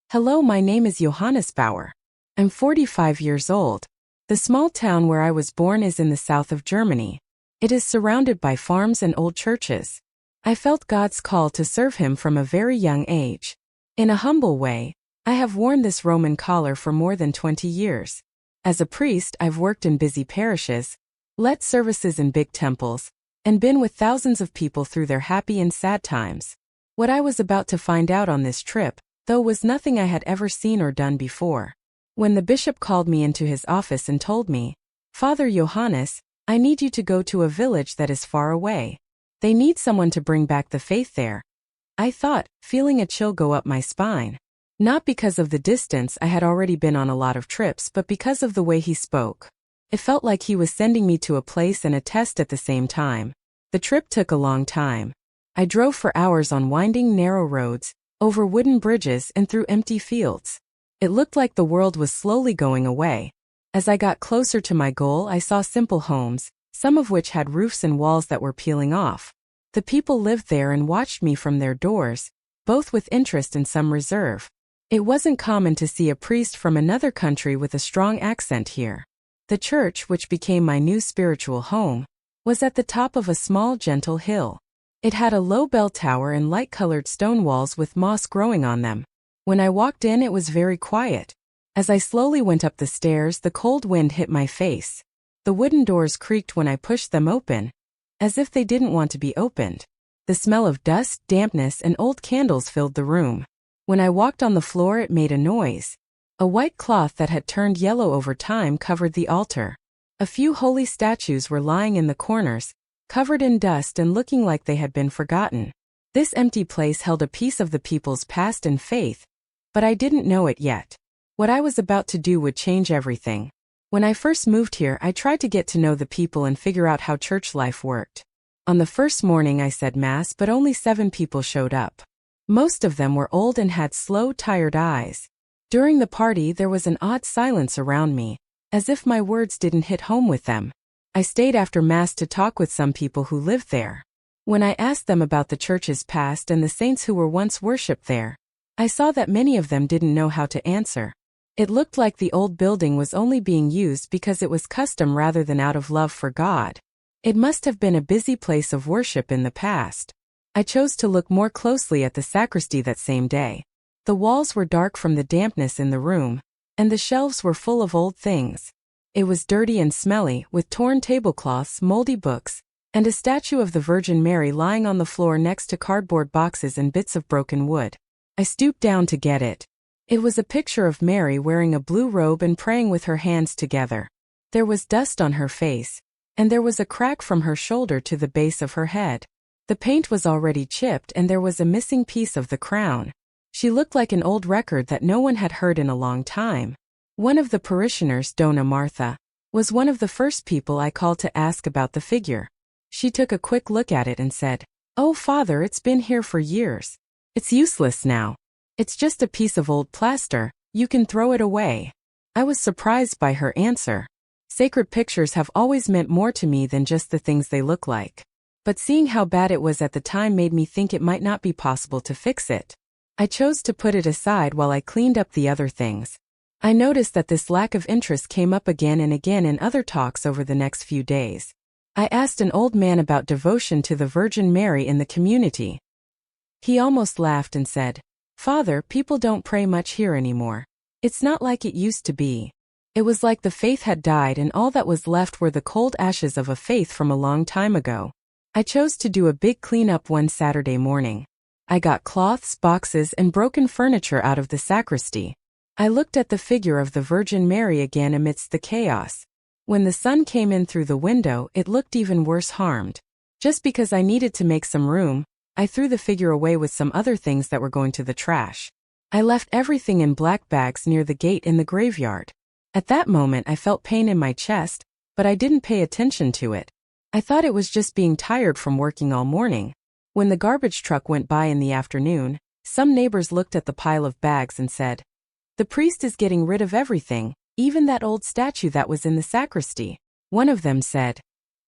Hello, my name is Johannes Bauer. I'm 45 years old. The small town where I was born is in the south of Germany. It is surrounded by farms and old churches. I felt God's call to serve Him from a very young age. In a humble way, I have worn this Roman collar for more than 20 years. As a priest, I've worked in busy parishes, led services in big temples, and been with thousands of people through their happy and sad times. What I was about to find out on this trip, though, was nothing I had ever seen or done before. When the bishop called me into his office and told me, "Father Johannes, I need you to go to a village that is far away. They need someone to bring back the faith there," I thought, feeling a chill go up my spine. Not because of the distance, I had already been on a lot of trips, but because of the way he spoke. It felt like he was sending me to a place and a test at the same time. The trip took a long time. I drove for hours on winding, narrow roads, over wooden bridges and through empty fields. It looked like the world was slowly going away. As I got closer to my goal, I saw simple homes, some of which had roofs and walls that were peeling off. The people lived there and watched me from their doors, both with interest and some reserve. It wasn't common to see a priest from another country with a strong accent here. The church, which became my new spiritual home, was at the top of a small, gentle hill. It had a low bell tower and light-colored stone walls with moss growing on them. When I walked in, it was very quiet. As I slowly went up the stairs, the cold wind hit my face. The wooden doors creaked when I pushed them open, as if they didn't want to be opened. The smell of dust, dampness, and old candles filled the room. When I walked on the floor, it made a noise. A white cloth that had turned yellow over time covered the altar. A few holy statues were lying in the corners, covered in dust and looking like they had been forgotten. This empty place held a piece of the people's past and faith, but I didn't know it yet. What I was about to do would change everything. When I first moved here, I tried to get to know the people and figure out how church life worked. On the first morning, I said Mass, but only 7 people showed up. Most of them were old and had slow, tired eyes. During the party, there was an odd silence around me, as if my words didn't hit home with them. I stayed after Mass to talk with some people who lived there. When I asked them about the church's past and the saints who were once worshipped there, I saw that many of them didn't know how to answer. It looked like the old building was only being used because it was custom rather than out of love for God. It must have been a busy place of worship in the past. I chose to look more closely at the sacristy that same day. The walls were dark from the dampness in the room, and the shelves were full of old things. It was dirty and smelly, with torn tablecloths, moldy books, and a statue of the Virgin Mary lying on the floor next to cardboard boxes and bits of broken wood. I stooped down to get it. It was a picture of Mary wearing a blue robe and praying with her hands together. There was dust on her face, and there was a crack from her shoulder to the base of her head. The paint was already chipped and there was a missing piece of the crown. She looked like an old record that no one had heard in a long time. One of the parishioners, Dona Martha, was one of the first people I called to ask about the figure. She took a quick look at it and said, "Oh, Father, it's been here for years. It's useless now. It's just a piece of old plaster. You can throw it away." I was surprised by her answer. Sacred pictures have always meant more to me than just the things they look like. But seeing how bad it was at the time made me think it might not be possible to fix it. I chose to put it aside while I cleaned up the other things. I noticed that this lack of interest came up again and again in other talks over the next few days. I asked an old man about devotion to the Virgin Mary in the community. He almost laughed and said, "Father, people don't pray much here anymore. It's not like it used to be." It was like the faith had died and all that was left were the cold ashes of a faith from a long time ago. I chose to do a big cleanup one Saturday morning. I got cloths, boxes, and broken furniture out of the sacristy. I looked at the figure of the Virgin Mary again amidst the chaos. When the sun came in through the window, it looked even worse harmed. Just because I needed to make some room, I threw the figure away with some other things that were going to the trash. I left everything in black bags near the gate in the graveyard. At that moment I felt pain in my chest, but I didn't pay attention to it. I thought it was just being tired from working all morning. When the garbage truck went by in the afternoon, some neighbors looked at the pile of bags and said, "The priest is getting rid of everything, even that old statue that was in the sacristy." One of them said,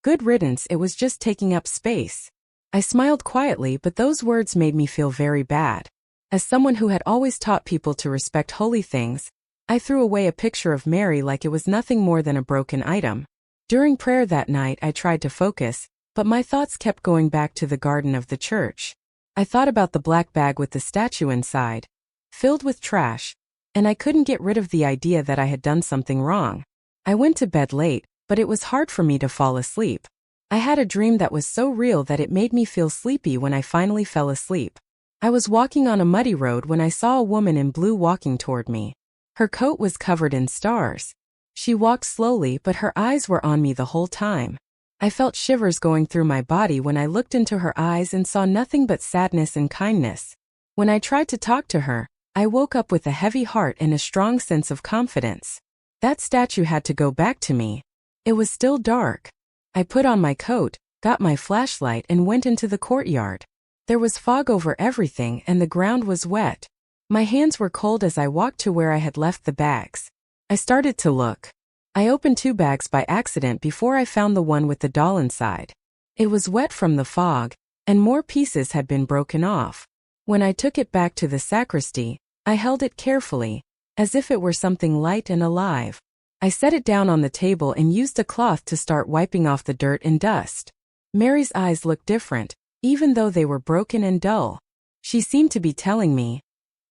"Good riddance, it was just taking up space." I smiled quietly, but those words made me feel very bad. As someone who had always taught people to respect holy things, I threw away a picture of Mary like it was nothing more than a broken item. During prayer that night, I tried to focus, but my thoughts kept going back to the garden of the church. I thought about the black bag with the statue inside, filled with trash, and I couldn't get rid of the idea that I had done something wrong. I went to bed late, but it was hard for me to fall asleep. I had a dream that was so real that it made me feel sleepy when I finally fell asleep. I was walking on a muddy road when I saw a woman in blue walking toward me. Her coat was covered in stars. She walked slowly, but her eyes were on me the whole time. I felt shivers going through my body when I looked into her eyes and saw nothing but sadness and kindness. When I tried to talk to her, I woke up with a heavy heart and a strong sense of confidence. That statue had to go back to me. It was still dark. I put on my coat, got my flashlight, and went into the courtyard. There was fog over everything and the ground was wet. My hands were cold as I walked to where I had left the bags. I started to look. I opened 2 bags by accident before I found the one with the doll inside. It was wet from the fog, and more pieces had been broken off. When I took it back to the sacristy, I held it carefully, as if it were something light and alive. I set it down on the table and used a cloth to start wiping off the dirt and dust. Mary's eyes looked different, even though they were broken and dull. She seemed to be telling me,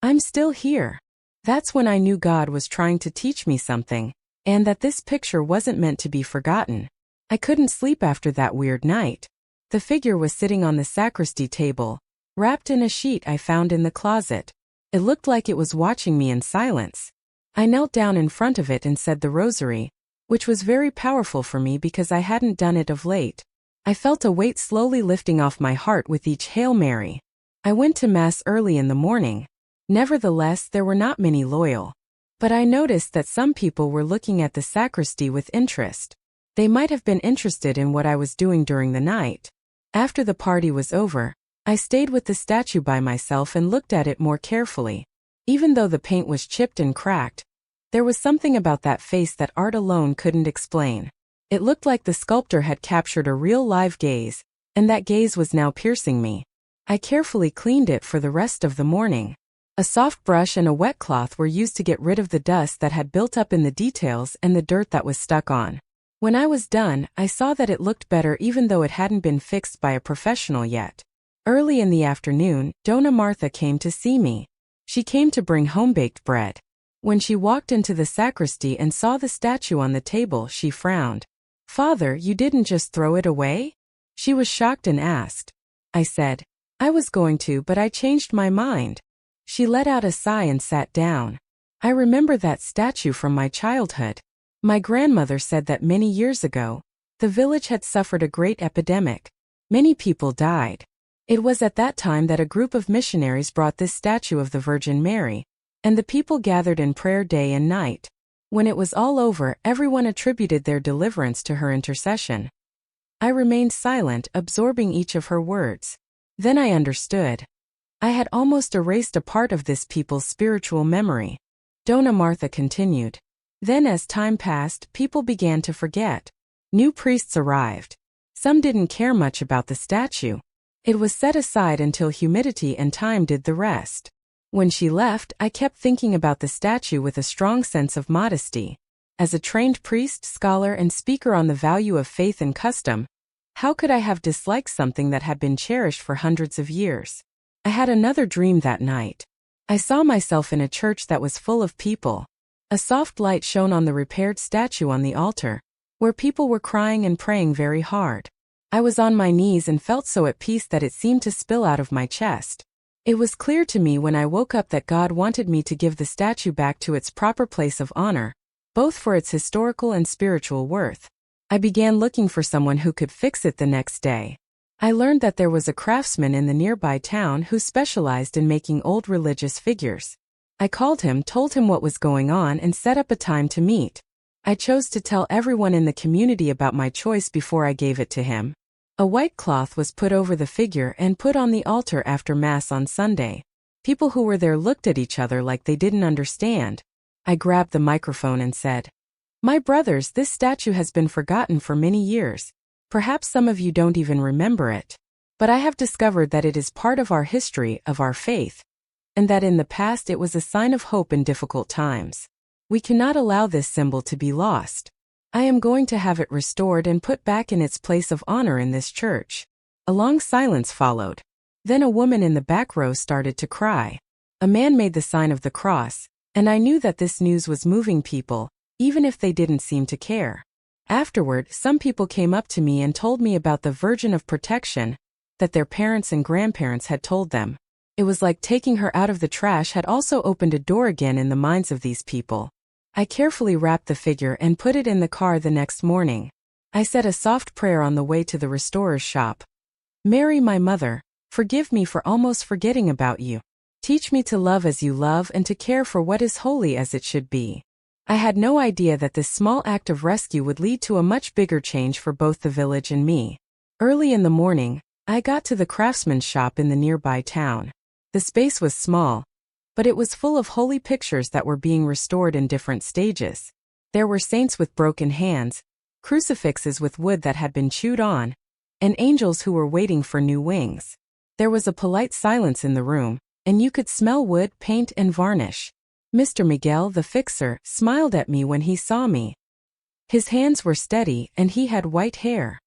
"I'm still here." That's when I knew God was trying to teach me something, and that this picture wasn't meant to be forgotten. I couldn't sleep after that weird night. The figure was sitting on the sacristy table, wrapped in a sheet I found in the closet. It looked like it was watching me in silence. I knelt down in front of it and said the rosary, which was very powerful for me because I hadn't done it of late. I felt a weight slowly lifting off my heart with each Hail Mary. I went to Mass early in the morning. Nevertheless, there were not many loyal. But I noticed that some people were looking at the sacristy with interest. They might have been interested in what I was doing during the night. After the party was over, I stayed with the statue by myself and looked at it more carefully. Even though the paint was chipped and cracked, there was something about that face that art alone couldn't explain. It looked like the sculptor had captured a real live gaze, and that gaze was now piercing me. I carefully cleaned it for the rest of the morning. A soft brush and a wet cloth were used to get rid of the dust that had built up in the details and the dirt that was stuck on. When I was done, I saw that it looked better even though it hadn't been fixed by a professional yet. Early in the afternoon, Dona Martha came to see me. She came to bring home-baked bread. When she walked into the sacristy and saw the statue on the table, she frowned. "Father, you didn't just throw it away?" She was shocked and asked. I said, "I was going to, but I changed my mind." She let out a sigh and sat down. I remember that statue from my childhood. My grandmother said that many years ago, the village had suffered a great epidemic. Many people died. It was at that time that a group of missionaries brought this statue of the Virgin Mary, and the people gathered in prayer day and night. When it was all over, everyone attributed their deliverance to her intercession. I remained silent, absorbing each of her words. Then I understood. I had almost erased a part of this people's spiritual memory. Dona Martha continued. Then as time passed, people began to forget. New priests arrived. Some didn't care much about the statue. It was set aside until humidity and time did the rest. When she left, I kept thinking about the statue with a strong sense of modesty. As a trained priest, scholar, and speaker on the value of faith and custom, how could I have disliked something that had been cherished for hundreds of years? I had another dream that night. I saw myself in a church that was full of people. A soft light shone on the repaired statue on the altar, where people were crying and praying very hard. I was on my knees and felt so at peace that it seemed to spill out of my chest. It was clear to me when I woke up that God wanted me to give the statue back to its proper place of honor, both for its historical and spiritual worth. I began looking for someone who could fix it the next day. I learned that there was a craftsman in the nearby town who specialized in making old religious figures. I called him, told him what was going on, and set up a time to meet. I chose to tell everyone in the community about my choice before I gave it to him. A white cloth was put over the figure and put on the altar after Mass on Sunday. People who were there looked at each other like they didn't understand. I grabbed the microphone and said, "My brothers, this statue has been forgotten for many years. Perhaps some of you don't even remember it. But I have discovered that it is part of our history, of our faith. and that in the past it was a sign of hope in difficult times. We cannot allow this symbol to be lost. I am going to have it restored and put back in its place of honor in this church." A long silence followed. Then a woman in the back row started to cry. A man made the sign of the cross, and I knew that this news was moving people, even if they didn't seem to care. Afterward, some people came up to me and told me about the Virgin of Protection that their parents and grandparents had told them. It was like taking her out of the trash had also opened a door again in the minds of these people. I carefully wrapped the figure and put it in the car the next morning. I said a soft prayer on the way to the restorer's shop. "Mary, my mother, forgive me for almost forgetting about you. Teach me to love as you love and to care for what is holy as it should be." I had no idea that this small act of rescue would lead to a much bigger change for both the village and me. Early in the morning, I got to the craftsman's shop in the nearby town. The space was small, but it was full of holy pictures that were being restored in different stages. There were saints with broken hands, crucifixes with wood that had been chewed on, and angels who were waiting for new wings. There was a polite silence in the room, and you could smell wood, paint, and varnish. Mr. Miguel, the fixer, smiled at me when he saw me. His hands were steady, and he had white hair.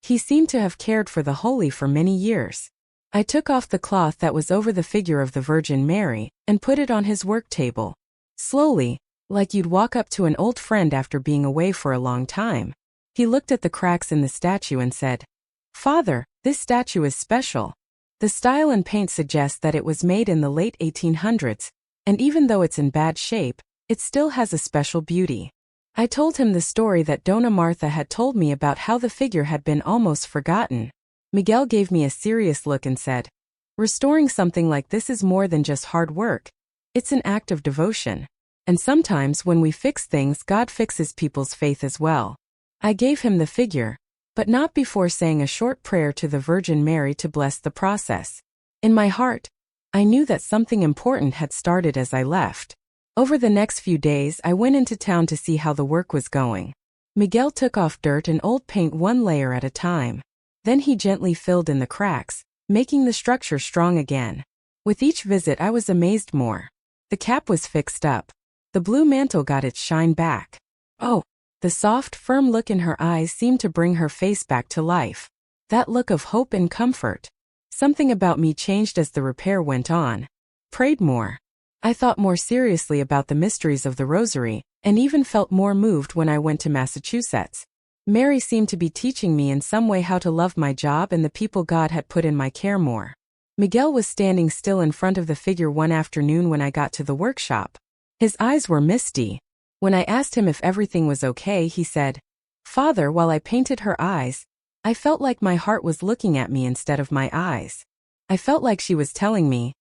He seemed to have cared for the holy for many years. I took off the cloth that was over the figure of the Virgin Mary and put it on his work table. Slowly, like you'd walk up to an old friend after being away for a long time. He looked at the cracks in the statue and said, "Father, this statue is special. The style and paint suggest that it was made in the late 1800s, and even though it's in bad shape, it still has a special beauty." I told him the story that Dona Martha had told me about how the figure had been almost forgotten. Miguel gave me a serious look and said, "Restoring something like this is more than just hard work. It's an act of devotion. And sometimes when we fix things, God fixes people's faith as well." I gave him the figure, but not before saying a short prayer to the Virgin Mary to bless the process. In my heart, I knew that something important had started as I left. Over the next few days, I went into town to see how the work was going. Miguel took off dirt and old paint one layer at a time. Then he gently filled in the cracks, making the structure strong again. With each visit, I was amazed more. The cap was fixed up. The blue mantle got its shine back. Oh, the soft, firm look in her eyes seemed to bring her face back to life. That look of hope and comfort. Something about me changed as the repair went on. Prayed more. I thought more seriously about the mysteries of the Rosary, and even felt more moved when I went to Massachusetts. Mary seemed to be teaching me in some way how to love my job and the people God had put in my care more. Miguel was standing still in front of the figure one afternoon when I got to the workshop. His eyes were misty. When I asked him if everything was okay, he said, "Father, while I painted her eyes, I felt like my heart was looking at me instead of my eyes. I felt like she was telling me,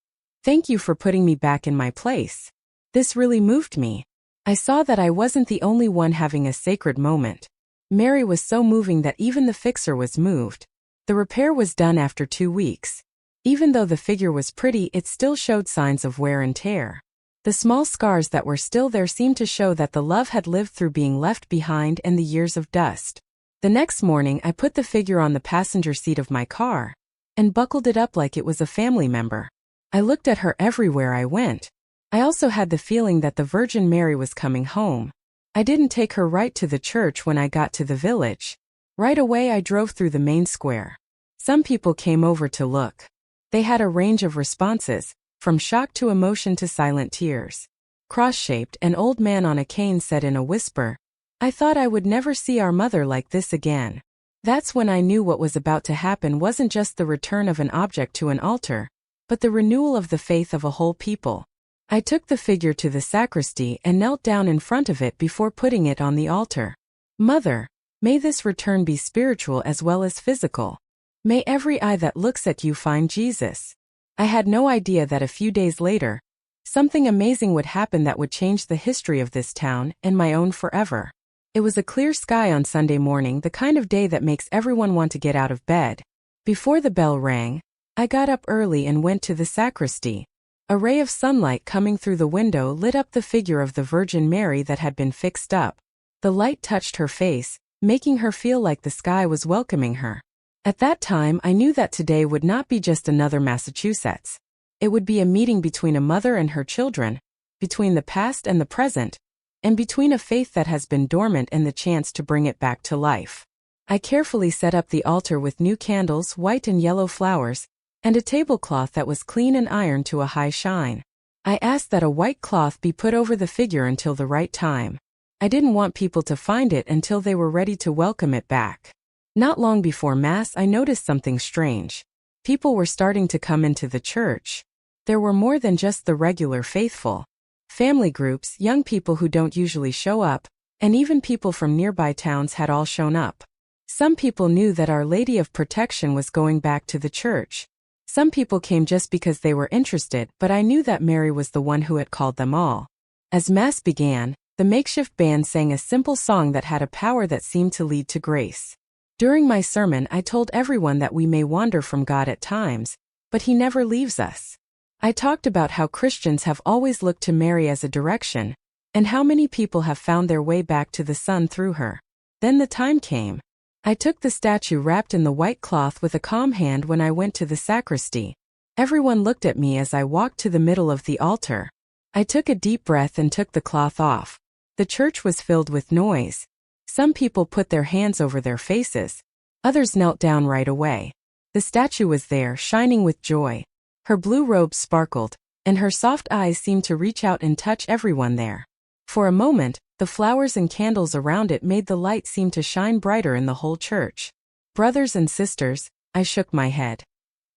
'Thank you for putting me back in my place.'" This really moved me. I saw that I wasn't the only one having a sacred moment. Mary was so moving that even the fixer was moved. The repair was done after 2 weeks. Even though the figure was pretty, it still showed signs of wear and tear. The small scars that were still there seemed to show that the love had lived through being left behind and the years of dust. The next morning, I put the figure on the passenger seat of my car and buckled it up like it was a family member. I looked at her everywhere I went. I also had the feeling that the Virgin Mary was coming home. I didn't take her right to the church when I got to the village. Right away, I drove through the main square. Some people came over to look. They had a range of responses, from shock to emotion to silent tears. Cross-shaped, an old man on a cane said in a whisper, "I thought I would never see our mother like this again." That's when I knew what was about to happen wasn't just the return of an object to an altar, but the renewal of the faith of a whole people. I took the figure to the sacristy and knelt down in front of it before putting it on the altar. "Mother, may this return be spiritual as well as physical. May every eye that looks at you find Jesus." I had no idea that a few days later, something amazing would happen that would change the history of this town and my own forever. It was a clear sky on Sunday morning, the kind of day that makes everyone want to get out of bed. Before the bell rang, I got up early and went to the sacristy. A ray of sunlight coming through the window lit up the figure of the Virgin Mary that had been fixed up. The light touched her face, making her feel like the sky was welcoming her. At that time, I knew that today would not be just another Massachusetts. It would be a meeting between a mother and her children, between the past and the present, and between a faith that has been dormant and the chance to bring it back to life. I carefully set up the altar with new candles, white and yellow flowers, and a tablecloth that was clean and ironed to a high shine. I asked that a white cloth be put over the figure until the right time. I didn't want people to find it until they were ready to welcome it back. Not long before Mass, I noticed something strange. People were starting to come into the church. There were more than just the regular faithful. Family groups, young people who don't usually show up, and even people from nearby towns had all shown up. Some people knew that Our Lady of Protection was going back to the church. Some people came just because they were interested, but I knew that Mary was the one who had called them all. As Mass began, the makeshift band sang a simple song that had a power that seemed to lead to grace. During my sermon, I told everyone that we may wander from God at times, but He never leaves us. I talked about how Christians have always looked to Mary as a direction, and how many people have found their way back to the Son through her. Then the time came. I took the statue wrapped in the white cloth with a calm hand when I went to the sacristy. Everyone looked at me as I walked to the middle of the altar. I took a deep breath and took the cloth off. The church was filled with noise. Some people put their hands over their faces. Others knelt down right away. The statue was there, shining with joy. Her blue robe sparkled, and her soft eyes seemed to reach out and touch everyone there. For a moment, the flowers and candles around it made the light seem to shine brighter in the whole church. Brothers and sisters, I shook my head.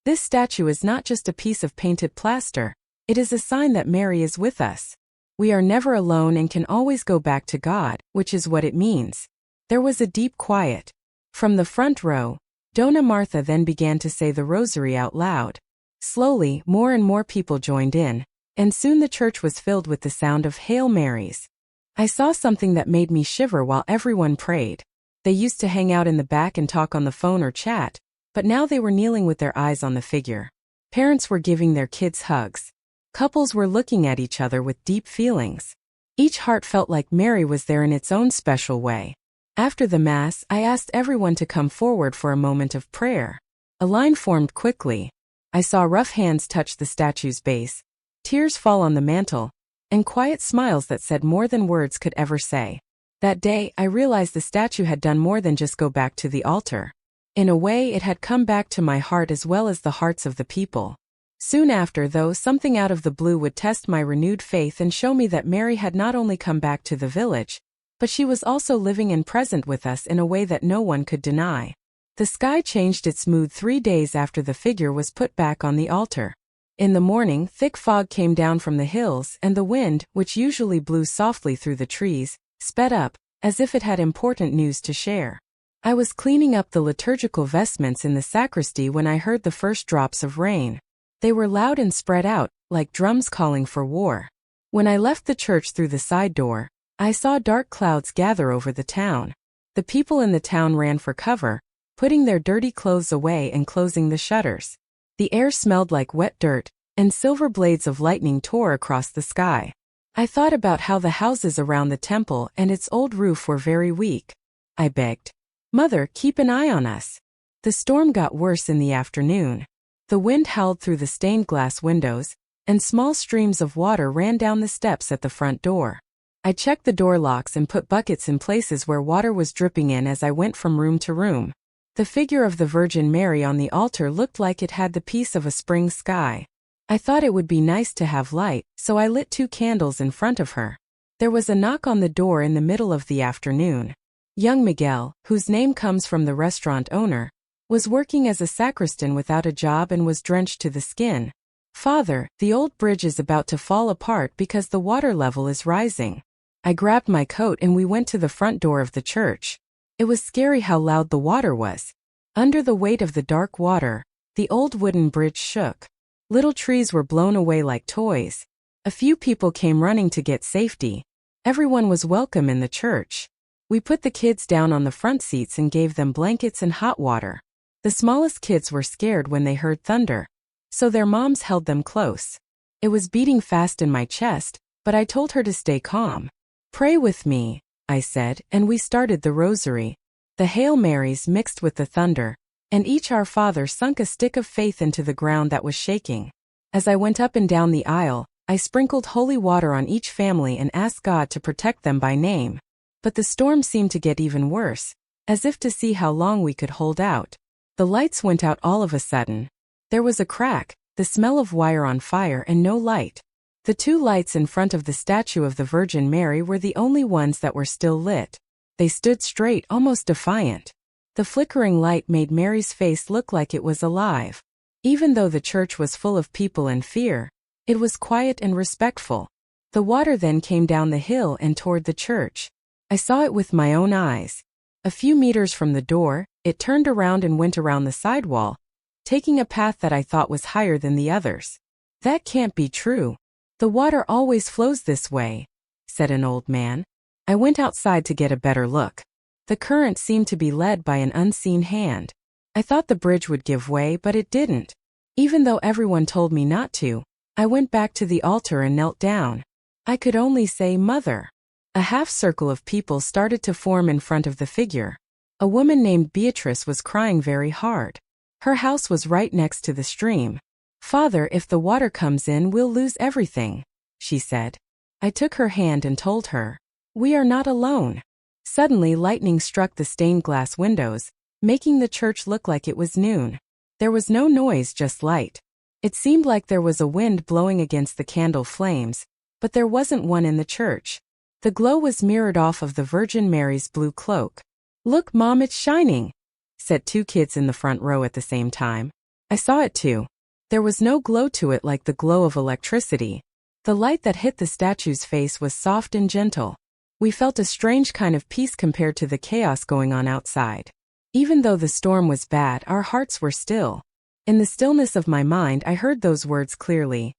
This statue is not just a piece of painted plaster. It is a sign that Mary is with us. We are never alone and can always go back to God, which is what it means. There was a deep quiet. From the front row, Dona Martha then began to say the rosary out loud. Slowly, more and more people joined in, and soon the church was filled with the sound of Hail Marys. I saw something that made me shiver while everyone prayed. They used to hang out in the back and talk on the phone or chat, but now they were kneeling with their eyes on the figure. Parents were giving their kids hugs. Couples were looking at each other with deep feelings. Each heart felt like Mary was there in its own special way. After the Mass, I asked everyone to come forward for a moment of prayer. A line formed quickly. I saw rough hands touch the statue's base, tears fall on the mantle, and quiet smiles that said more than words could ever say. That day, I realized the statue had done more than just go back to the altar. In a way, it had come back to my heart as well as the hearts of the people. Soon after, though, something out of the blue would test my renewed faith and show me that Mary had not only come back to the village, but she was also living and present with us in a way that no one could deny. The sky changed its mood 3 days after the figure was put back on the altar. In the morning, thick fog came down from the hills, and the wind, which usually blew softly through the trees, sped up, as if it had important news to share. I was cleaning up the liturgical vestments in the sacristy when I heard the first drops of rain. They were loud and spread out, like drums calling for war. When I left the church through the side door, I saw dark clouds gather over the town. The people in the town ran for cover, putting their dirty clothes away and closing the shutters. The air smelled like wet dirt, and silver blades of lightning tore across the sky. I thought about how the houses around the temple and its old roof were very weak. I begged, "Mother, keep an eye on us." The storm got worse in the afternoon. The wind howled through the stained glass windows, and small streams of water ran down the steps at the front door. I checked the door locks and put buckets in places where water was dripping in as I went from room to room. The figure of the Virgin Mary on the altar looked like it had the peace of a spring sky. I thought it would be nice to have light, so I lit 2 candles in front of her. There was a knock on the door in the middle of the afternoon. Young Miguel, whose name comes from the restaurant owner, was working as a sacristan without a job and was drenched to the skin. "Father, the old bridge is about to fall apart because the water level is rising." I grabbed my coat and we went to the front door of the church. It was scary how loud the water was. Under the weight of the dark water, the old wooden bridge shook. Little trees were blown away like toys. A few people came running to get safety. Everyone was welcome in the church. We put the kids down on the front seats and gave them blankets and hot water. The smallest kids were scared when they heard thunder, so their moms held them close. It was beating fast in my chest, but I told her to stay calm. "Pray with me," I said, and we started the rosary. The Hail Marys mixed with the thunder, and each Our Father sunk a stick of faith into the ground that was shaking. As I went up and down the aisle, I sprinkled holy water on each family and asked God to protect them by name. But the storm seemed to get even worse, as if to see how long we could hold out. The lights went out all of a sudden. There was a crack, the smell of wire on fire, and no light. The two lights in front of the statue of the Virgin Mary were the only ones that were still lit. They stood straight, almost defiant. The flickering light made Mary's face look like it was alive. Even though the church was full of people and fear, it was quiet and respectful. The water then came down the hill and toward the church. I saw it with my own eyes. A few meters from the door, it turned around and went around the sidewall, taking a path that I thought was higher than the others. "That can't be true. The water always flows this way," said an old man. I went outside to get a better look. The current seemed to be led by an unseen hand. I thought the bridge would give way, but it didn't. Even though everyone told me not to, I went back to the altar and knelt down. I could only say, "Mother." A half-circle of people started to form in front of the figure. A woman named Beatrice was crying very hard. Her house was right next to the stream. "Father, if the water comes in, we'll lose everything," she said. I took her hand and told her, "We are not alone." Suddenly, lightning struck the stained glass windows, making the church look like it was noon. There was no noise, just light. It seemed like there was a wind blowing against the candle flames, but there wasn't one in the church. The glow was mirrored off of the Virgin Mary's blue cloak. "Look, Mom, it's shining," said two kids in the front row at the same time. I saw it too. There was no glow to it like the glow of electricity. The light that hit the statue's face was soft and gentle. We felt a strange kind of peace compared to the chaos going on outside. Even though the storm was bad, our hearts were still. In the stillness of my mind, I heard those words clearly.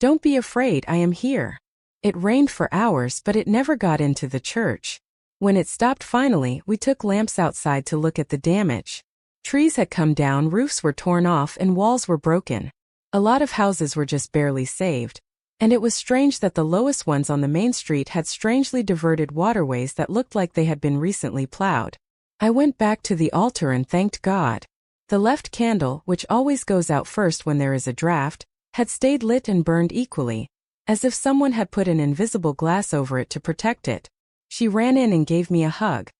"Don't be afraid, I am here." It rained for hours, but it never got into the church. When it stopped finally, we took lamps outside to look at the damage. Trees had come down, roofs were torn off, and walls were broken. A lot of houses were just barely saved. And it was strange that the lowest ones on the main street had strangely diverted waterways that looked like they had been recently plowed. I went back to the altar and thanked God. The left candle, which always goes out first when there is a draft, had stayed lit and burned equally, as if someone had put an invisible glass over it to protect it. She ran in and gave me a hug.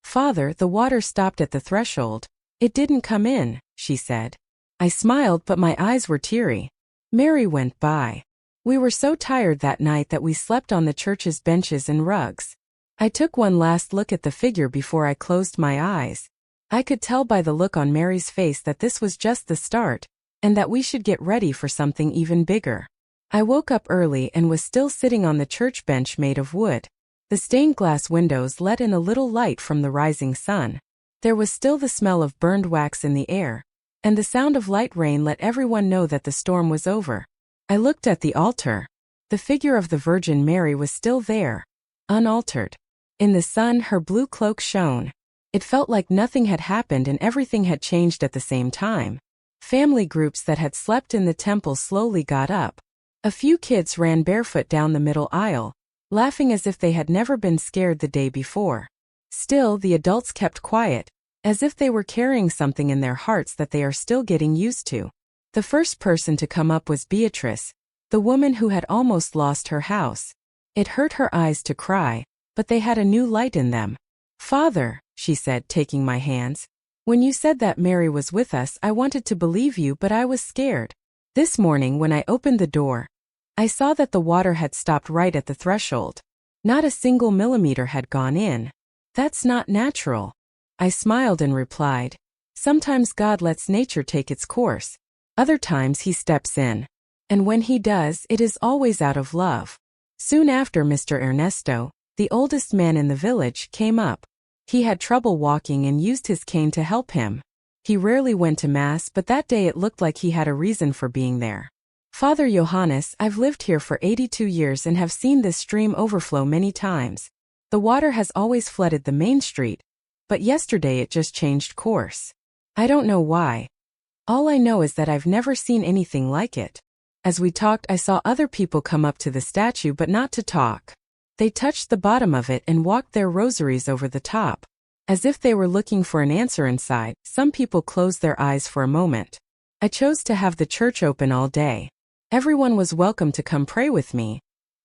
"Father, the water stopped at the threshold. It didn't come in," she said. I smiled, but my eyes were teary. Mary went by. We were so tired that night that we slept on the church's benches and rugs. I took one last look at the figure before I closed my eyes. I could tell by the look on Mary's face that this was just the start, and that we should get ready for something even bigger. I woke up early and was still sitting on the church bench made of wood. The stained glass windows let in a little light from the rising sun. There was still the smell of burned wax in the air, and the sound of light rain let everyone know that the storm was over. I looked at the altar. The figure of the Virgin Mary was still there, unaltered. In the sun, her blue cloak shone. It felt like nothing had happened and everything had changed at the same time. Family groups that had slept in the temple slowly got up. A few kids ran barefoot down the middle aisle, laughing as if they had never been scared the day before. Still, the adults kept quiet, as if they were carrying something in their hearts that they are still getting used to. The first person to come up was Beatrice, the woman who had almost lost her house. It hurt her eyes to cry, but they had a new light in them. "Father," she said, taking my hands, "when you said that Mary was with us, I wanted to believe you, but I was scared. This morning when I opened the door, I saw that the water had stopped right at the threshold. Not a single millimeter had gone in. That's not natural." I smiled and replied, "Sometimes God lets nature take its course. Other times he steps in. And when he does, it is always out of love." Soon after, Mr. Ernesto, the oldest man in the village, came up. He had trouble walking and used his cane to help him. He rarely went to Mass, but that day it looked like he had a reason for being there. "Father Johannes, I've lived here for 82 years and have seen this stream overflow many times. The water has always flooded the main street, but yesterday it just changed course. I don't know why. All I know is that I've never seen anything like it." As we talked, I saw other people come up to the statue but not to talk. They touched the bottom of it and walked their rosaries over the top. As if they were looking for an answer inside, some people closed their eyes for a moment. I chose to have the church open all day. Everyone was welcome to come pray with me,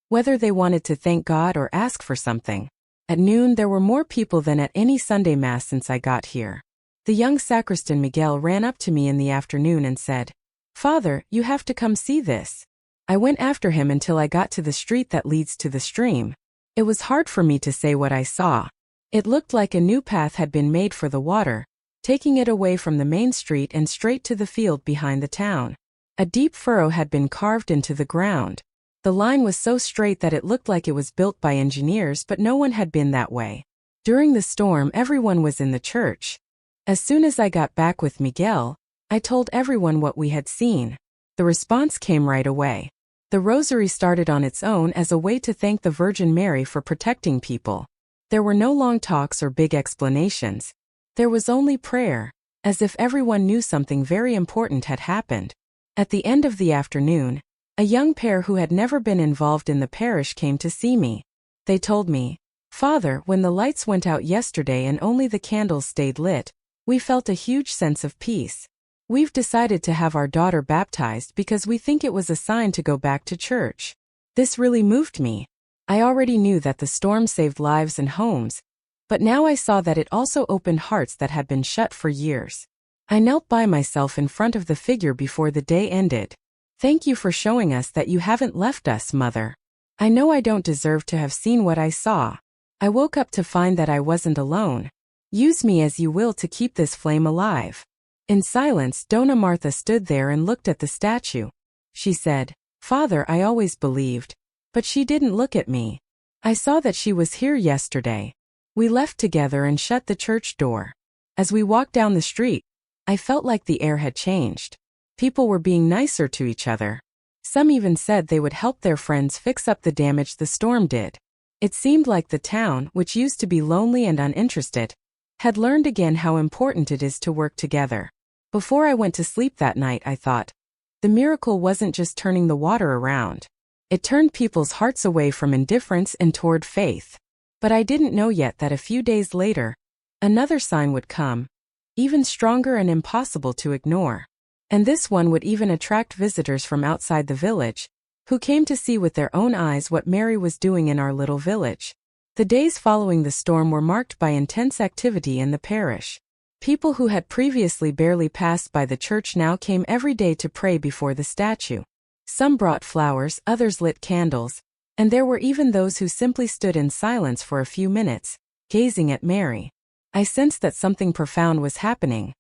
whether they wanted to thank God or ask for something. At noon, there were more people than at any Sunday Mass since I got here. The young sacristan Miguel ran up to me in the afternoon and said, "Father, you have to come see this." I went after him until I got to the street that leads to the stream. It was hard for me to say what I saw. It looked like a new path had been made for the water, taking it away from the main street and straight to the field behind the town. A deep furrow had been carved into the ground. The line was so straight that it looked like it was built by engineers, but no one had been that way. During the storm, everyone was in the church. As soon as I got back with Miguel, I told everyone what we had seen. The response came right away. The rosary started on its own as a way to thank the Virgin Mary for protecting people. There were no long talks or big explanations. There was only prayer, as if everyone knew something very important had happened. At the end of the afternoon, a young pair who had never been involved in the parish came to see me. They told me, "Father, when the lights went out yesterday and only the candles stayed lit, we felt a huge sense of peace. We've decided to have our daughter baptized because we think it was a sign to go back to church." This really moved me. I already knew that the storm saved lives and homes, but now I saw that it also opened hearts that had been shut for years. I knelt by myself in front of the figure before the day ended. "Thank you for showing us that you haven't left us, Mother. I know I don't deserve to have seen what I saw. I woke up to find that I wasn't alone. Use me as you will to keep this flame alive." In silence, Dona Martha stood there and looked at the statue. She said, "Father, I always believed." But she didn't look at me. I saw that she was here yesterday. We left together and shut the church door. As we walked down the street, I felt like the air had changed. People were being nicer to each other. Some even said they would help their friends fix up the damage the storm did. It seemed like the town, which used to be lonely and uninterested, had learned again how important it is to work together. Before I went to sleep that night, I thought, the miracle wasn't just turning the water around. It turned people's hearts away from indifference and toward faith. But I didn't know yet that a few days later, another sign would come, even stronger and impossible to ignore. And this one would even attract visitors from outside the village, who came to see with their own eyes what Mary was doing in our little village. The days following the storm were marked by intense activity in the parish. People who had previously barely passed by the church now came every day to pray before the statue. Some brought flowers, others lit candles, and there were even those who simply stood in silence for a few minutes, gazing at Mary. I sensed that something profound was happening.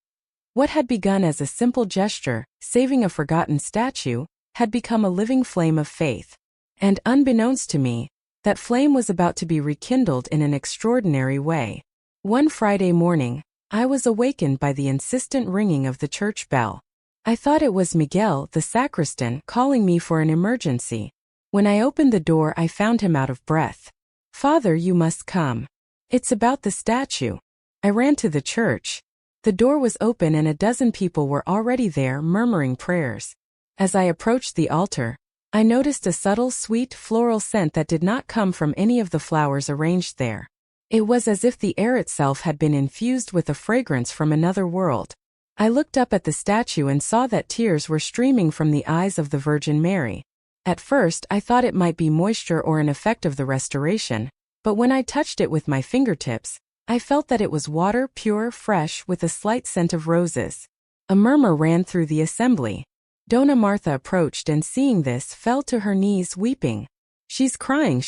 What had begun as a simple gesture, saving a forgotten statue, had become a living flame of faith. And unbeknownst to me, that flame was about to be rekindled in an extraordinary way. One Friday morning, I was awakened by the insistent ringing of the church bell. I thought it was Miguel, the sacristan, calling me for an emergency. When I opened the door, I found him out of breath. "Father, you must come. It's about the statue." I ran to the church. The door was open and a dozen people were already there murmuring prayers. As I approached the altar, I noticed a subtle, sweet, floral scent that did not come from any of the flowers arranged there. It was as if the air itself had been infused with a fragrance from another world. I looked up at the statue and saw that tears were streaming from the eyes of the Virgin Mary. At first, I thought it might be moisture or an effect of the restoration, but when I touched it with my fingertips, I felt that it was water, pure, fresh, with a slight scent of roses. A murmur ran through the assembly. Dona Martha approached and seeing this, fell to her knees weeping. She's crying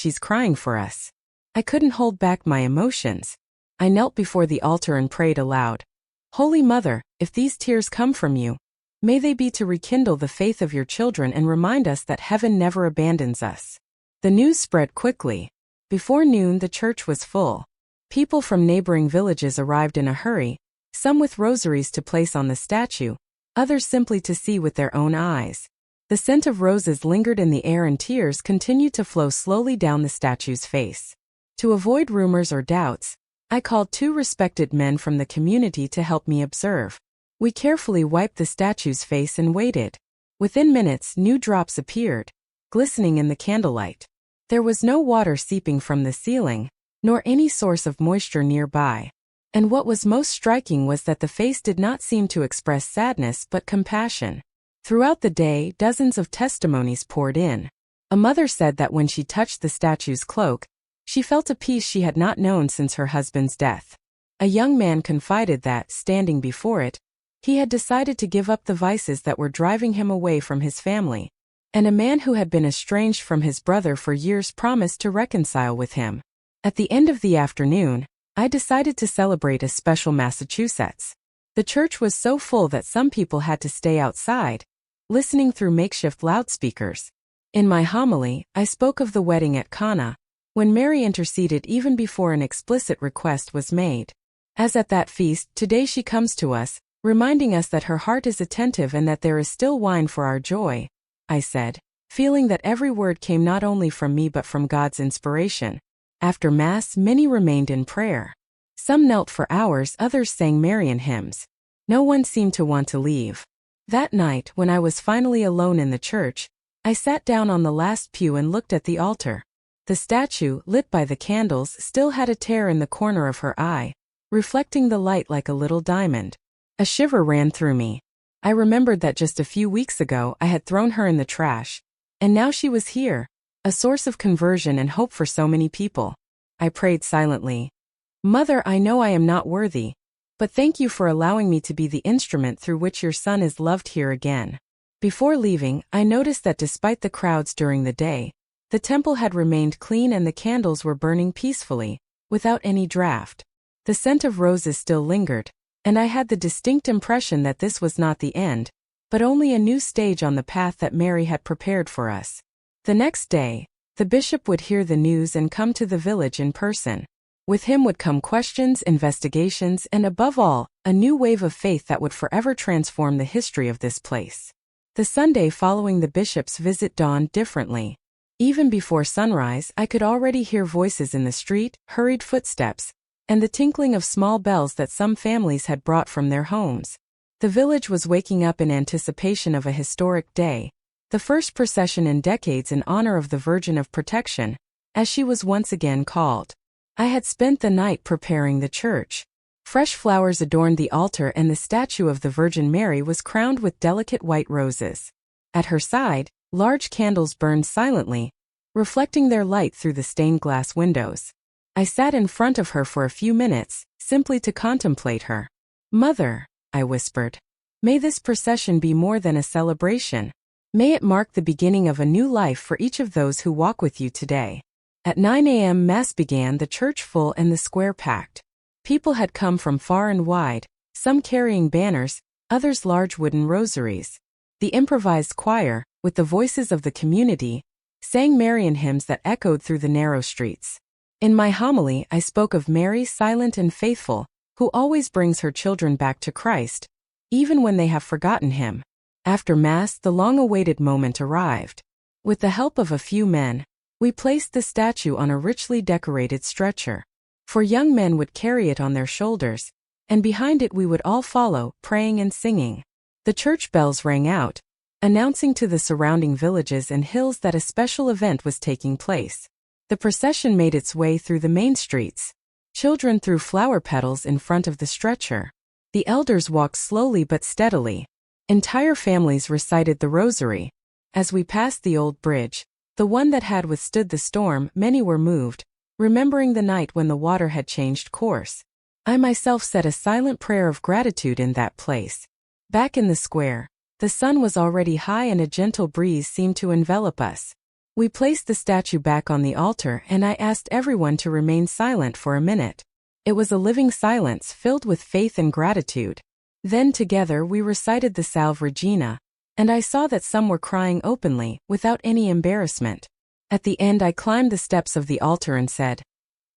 for us." I couldn't hold back my emotions. I knelt before the altar and prayed aloud. "Holy Mother, if these tears come from you, may they be to rekindle the faith of your children and remind us that heaven never abandons us." The news spread quickly. Before noon, the church was full. People from neighboring villages arrived in a hurry, some with rosaries to place on the statue, others simply to see with their own eyes. The scent of roses lingered in the air and tears continued to flow slowly down the statue's face. To avoid rumors or doubts, I called two respected men from the community to help me observe. We carefully wiped the statue's face and waited. Within minutes, new drops appeared, glistening in the candlelight. There was no water seeping from the ceiling, nor any source of moisture nearby. And what was most striking was that the face did not seem to express sadness but compassion. Throughout the day, dozens of testimonies poured in. A mother said that when she touched the statue's cloak, she felt a peace she had not known since her husband's death. A young man confided that, standing before it, he had decided to give up the vices that were driving him away from his family. And a man who had been estranged from his brother for years promised to reconcile with him. At the end of the afternoon, I decided to celebrate a special Massachusetts. The church was so full that some people had to stay outside, listening through makeshift loudspeakers. In my homily, I spoke of the wedding at Cana, when Mary interceded even before an explicit request was made. As at that feast, today she comes to us, reminding us that her heart is attentive and that there is still wine for our joy, I said, feeling that every word came not only from me but from God's inspiration. After Mass, many remained in prayer. Some knelt for hours, others sang Marian hymns. No one seemed to want to leave. That night, when I was finally alone in the church, I sat down on the last pew and looked at the altar. The statue, lit by the candles, still had a tear in the corner of her eye, reflecting the light like a little diamond. A shiver ran through me. I remembered that just a few weeks ago I had thrown her in the trash, and now she was here, a source of conversion and hope for so many people. I prayed silently. Mother, I know I am not worthy, but thank you for allowing me to be the instrument through which your son is loved here again. Before leaving, I noticed that despite the crowds during the day, the temple had remained clean and the candles were burning peacefully, without any draft. The scent of roses still lingered, and I had the distinct impression that this was not the end, but only a new stage on the path that Mary had prepared for us. The next day, the bishop would hear the news and come to the village in person. With him would come questions, investigations, and above all, a new wave of faith that would forever transform the history of this place. The Sunday following the bishop's visit dawned differently. Even before sunrise, I could already hear voices in the street, hurried footsteps, and the tinkling of small bells that some families had brought from their homes. The village was waking up in anticipation of a historic day, the first procession in decades in honor of the Virgin of Protection, as she was once again called. I had spent the night preparing the church. Fresh flowers adorned the altar and the statue of the Virgin Mary was crowned with delicate white roses. At her side, large candles burned silently, reflecting their light through the stained glass windows. I sat in front of her for a few minutes, simply to contemplate her. Mother, I whispered, may this procession be more than a celebration. May it mark the beginning of a new life for each of those who walk with you today. At 9 a.m. Mass began, the church full and the square packed. People had come from far and wide, some carrying banners, others large wooden rosaries. The improvised choir, with the voices of the community, sang Marian hymns that echoed through the narrow streets. In my homily, I spoke of Mary, silent and faithful, who always brings her children back to Christ, even when they have forgotten him. After Mass, the long-awaited moment arrived. With the help of a few men, we placed the statue on a richly decorated stretcher. 4 young men would carry it on their shoulders, and behind it we would all follow, praying and singing. The church bells rang out, announcing to the surrounding villages and hills that a special event was taking place. The procession made its way through the main streets. Children threw flower petals in front of the stretcher. The elders walked slowly but steadily. Entire families recited the rosary. As we passed the old bridge, the one that had withstood the storm, many were moved, remembering the night when the water had changed course. I myself said a silent prayer of gratitude in that place. Back in the square, the sun was already high and a gentle breeze seemed to envelop us. We placed the statue back on the altar and I asked everyone to remain silent for a minute. It was a living silence filled with faith and gratitude. Then together we recited the Salve Regina, and I saw that some were crying openly, without any embarrassment. At the end I climbed the steps of the altar and said,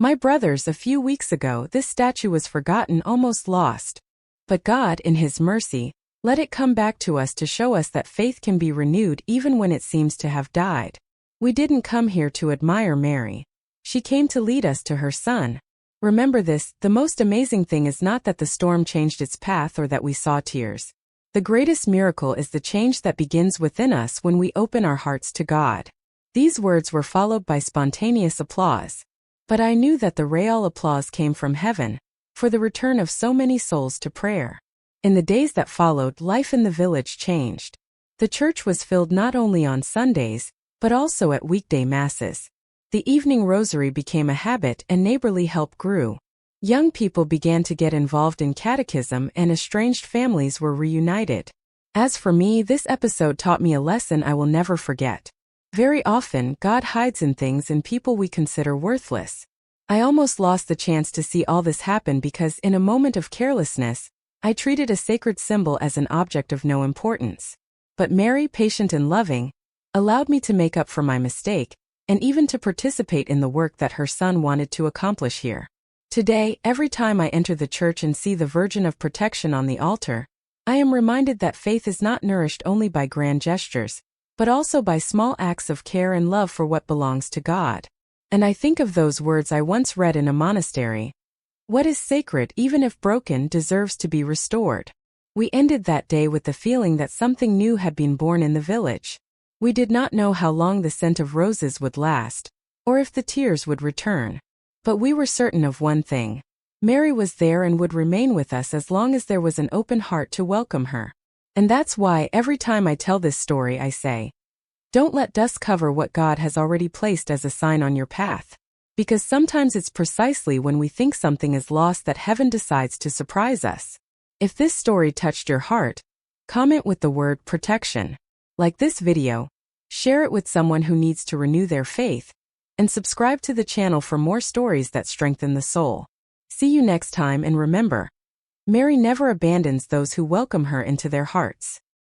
"My brothers, a few weeks ago this statue was forgotten, almost lost. But God, in His mercy, let it come back to us to show us that faith can be renewed even when it seems to have died. We didn't come here to admire Mary. She came to lead us to her Son. Remember this, the most amazing thing is not that the storm changed its path or that we saw tears. The greatest miracle is the change that begins within us when we open our hearts to God." These words were followed by spontaneous applause. But I knew that the real applause came from heaven, for the return of so many souls to prayer. In the days that followed, life in the village changed. The church was filled not only on Sundays, but also at weekday masses. The evening rosary became a habit and neighborly help grew. Young people began to get involved in catechism and estranged families were reunited. As for me, this episode taught me a lesson I will never forget. Very often, God hides in things and people we consider worthless. I almost lost the chance to see all this happen because in a moment of carelessness, I treated a sacred symbol as an object of no importance. But Mary, patient and loving, allowed me to make up for my mistake, and even to participate in the work that her Son wanted to accomplish here. Today, every time I enter the church and see the Virgin of Protection on the altar, I am reminded that faith is not nourished only by grand gestures, but also by small acts of care and love for what belongs to God. And I think of those words I once read in a monastery. What is sacred, even if broken, deserves to be restored. We ended that day with the feeling that something new had been born in the village. We did not know how long the scent of roses would last, or if the tears would return. But we were certain of one thing. Mary was there and would remain with us as long as there was an open heart to welcome her. And that's why every time I tell this story I say, don't let dust cover what God has already placed as a sign on your path. Because sometimes it's precisely when we think something is lost that heaven decides to surprise us. If this story touched your heart, comment with the word protection. Like this video, share it with someone who needs to renew their faith, and subscribe to the channel for more stories that strengthen the soul. See you next time, and remember, Mary never abandons those who welcome her into their hearts.